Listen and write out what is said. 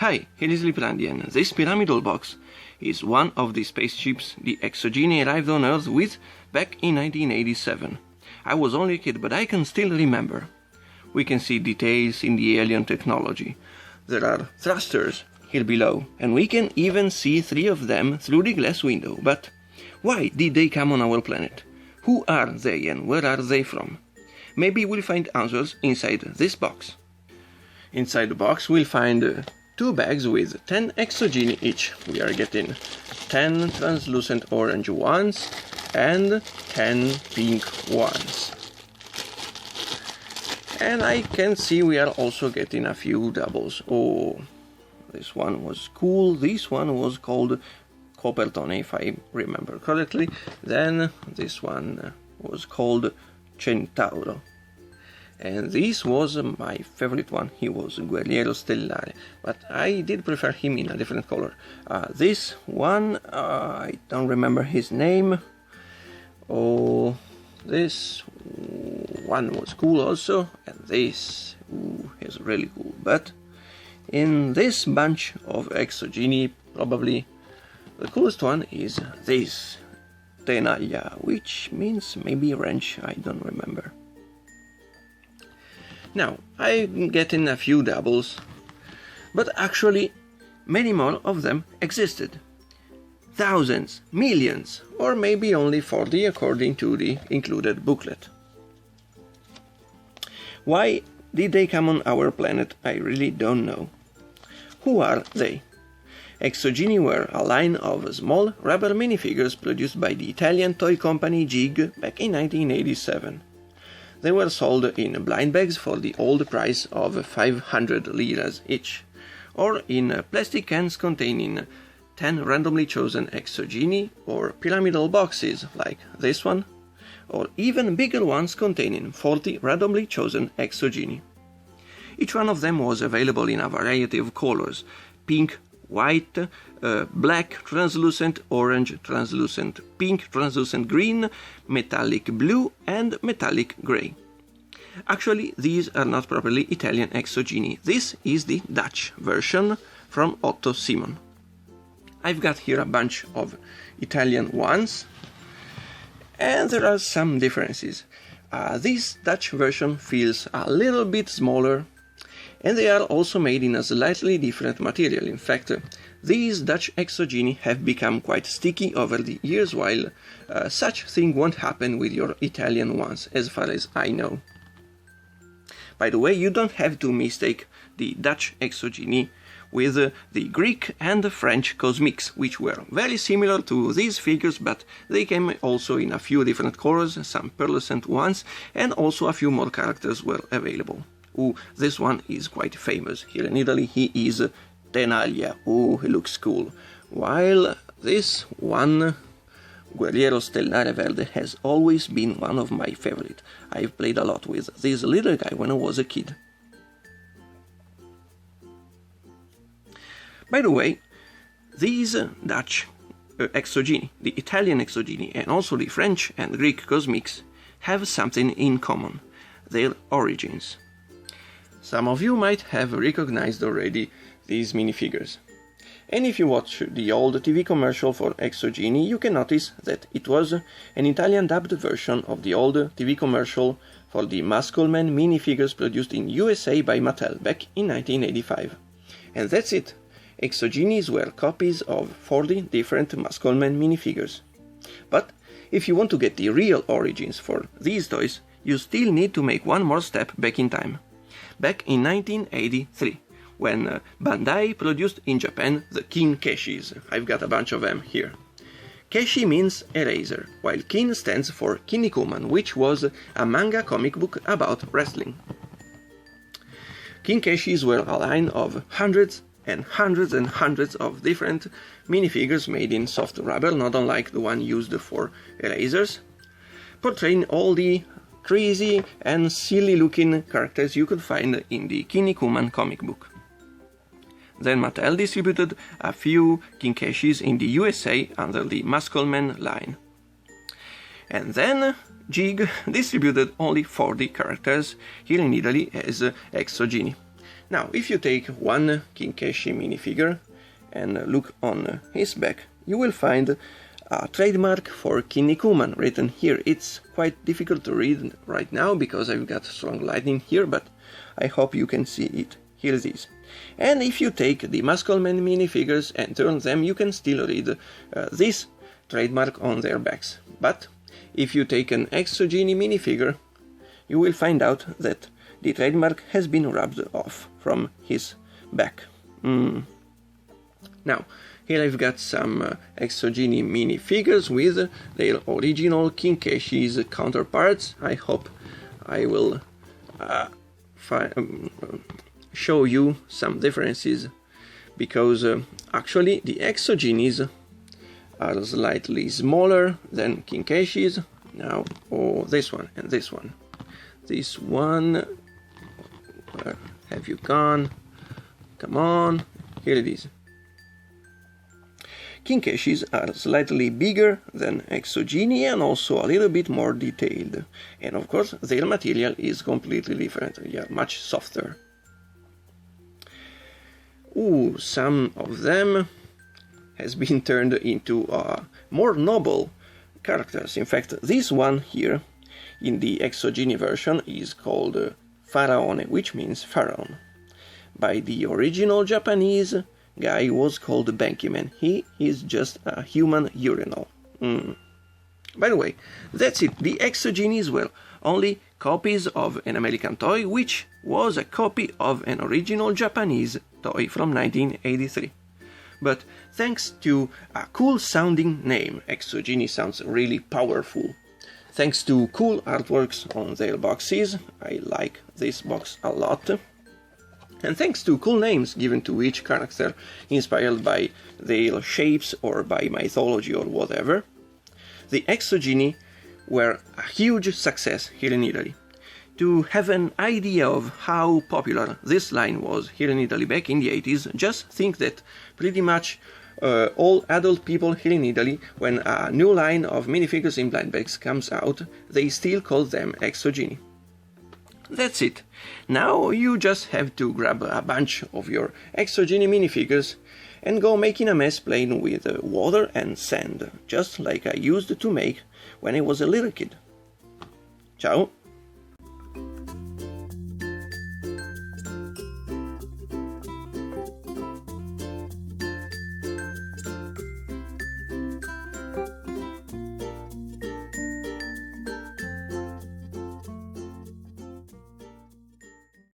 Hi, here is Liprandi, and this pyramidal box is one of the spaceships the Exogini arrived on Earth with back in 1987. I was only a kid, but I can still remember. We can see details in the alien technology. There are thrusters here below, and we can even see 3 of them through the glass window. But why did they come on our planet? Who are they and where are they from? Maybe we'll find answers inside this box. Inside the box we'll find 2 bags with 10 exogini each. We are getting 10 translucent orange ones and 10 pink ones. And I can see we are also getting a few doubles. Oh, this one was cool. This one was called Coppertone, if I remember correctly. Then this one was called Centauro. And this was my favorite one. He was Guerriero Stellare, but I did prefer him in a different color. This one, I don't remember his name. Oh, this one was cool also, and this is really cool. But in this bunch of exogini, probably the coolest one is this tenaglia, which means maybe wrench, I don't remember. Now, I'm getting a few doubles, but actually many more of them existed. Thousands, millions, or maybe only 40 according to the included booklet. Why did they come on our planet? I really don't know. Who are they? Exogini were a line of small rubber minifigures produced by the Italian toy company Jig back in 1987. They were sold in blind bags for the old price of 500 liras each, or in plastic cans containing 10 randomly chosen exogini, or pyramidal boxes like this one, or even bigger ones containing 40 randomly chosen exogini. Each one of them was available in a variety of colors: pink, white, black, translucent, orange, translucent, pink, translucent green, metallic blue, and metallic grey. Actually, these are not properly Italian exogini. This is the Dutch version from Otto Simon. I've got here a bunch of Italian ones, and there are some differences. This Dutch version feels a little bit smaller, and they are also made in a slightly different material. In fact, these Dutch exogini have become quite sticky over the years, while such thing won't happen with your Italian ones, as far as I know. By the way, you don't have to mistake the Dutch exogini with the Greek and the French cosmics, which were very similar to these figures, but they came also in a few different colors, some pearlescent ones, and also a few more characters were available. This one is quite famous. Here in Italy he is Tenaglia. He looks cool. While this one, Guerriero Stellare Verde, has always been one of my favorite. I've played a lot with this little guy when I was a kid. By the way, these Dutch exogini, the Italian exogini, and also the French and Greek cosmics have something in common: their origins. Some of you might have recognized already these minifigures. And if you watch the old TV commercial for Exogini, you can notice that it was an Italian dubbed version of the old TV commercial for the Muscleman minifigures produced in USA by Mattel back in 1985. And that's it. Exoginis were copies of 40 different Muscleman minifigures. But if you want to get the real origins for these toys, you still need to make one more step back in time. Back in 1983, when Bandai produced in Japan the Kin Keshis. I've got a bunch of them here. Keshi means eraser, while Kin stands for Kinnikuman, which was a manga comic book about wrestling. Kin Keshis were a line of hundreds and hundreds and hundreds of different minifigures made in soft rubber, not unlike the one used for erasers, portraying all the crazy and silly looking characters you could find in the Kinnikuman comic book. Then Mattel distributed a few Kinkeshis in the USA under the Muscleman line. And then Jig distributed only 40 characters here in Italy as Exogini. Now, if you take one Kinkeshi minifigure and look on his back, you will find a trademark for Kinnikuman written here. It's quite difficult to read right now because I've got strong lighting here, but I hope you can see it. Here it is. And if you take the Muscleman minifigures and turn them, you can still read this trademark on their backs. But if you take an Exogini minifigure, you will find out that the trademark has been rubbed off from his back. Now, here I've got some Exogini minifigures with their original Kinkeshi's counterparts. I hope I will show you some differences, because actually the Exoginis are slightly smaller than Kinkeshi's. Now, this one and this one. This one, where have you gone? Come on, here it is. Kinkeshis are slightly bigger than Exogini and also a little bit more detailed. And of course, their material is completely different. They are much softer. Some of them has been turned into more noble characters. In fact, this one here, in the Exogini version, is called Faraone, which means pharaoh. By the original Japanese guy was called Bankyman. He is just a human urinal. By the way, that's it. The Exoginis were only copies of an American toy, which was a copy of an original Japanese toy from 1983. But thanks to a cool sounding name, Exogini sounds really powerful. Thanks to cool artworks on their boxes, I like this box a lot. And thanks to cool names given to each character, inspired by their shapes or by mythology or whatever, the Exogini were a huge success here in Italy. To have an idea of how popular this line was here in Italy back in the 80s, just think that pretty much all adult people here in Italy, when a new line of minifigures in blind bags comes out, they still call them Exogini. That's it. Now you just have to grab a bunch of your Exogini minifigures and go making a mess playing with water and sand, just like I used to make when I was a little kid. Ciao!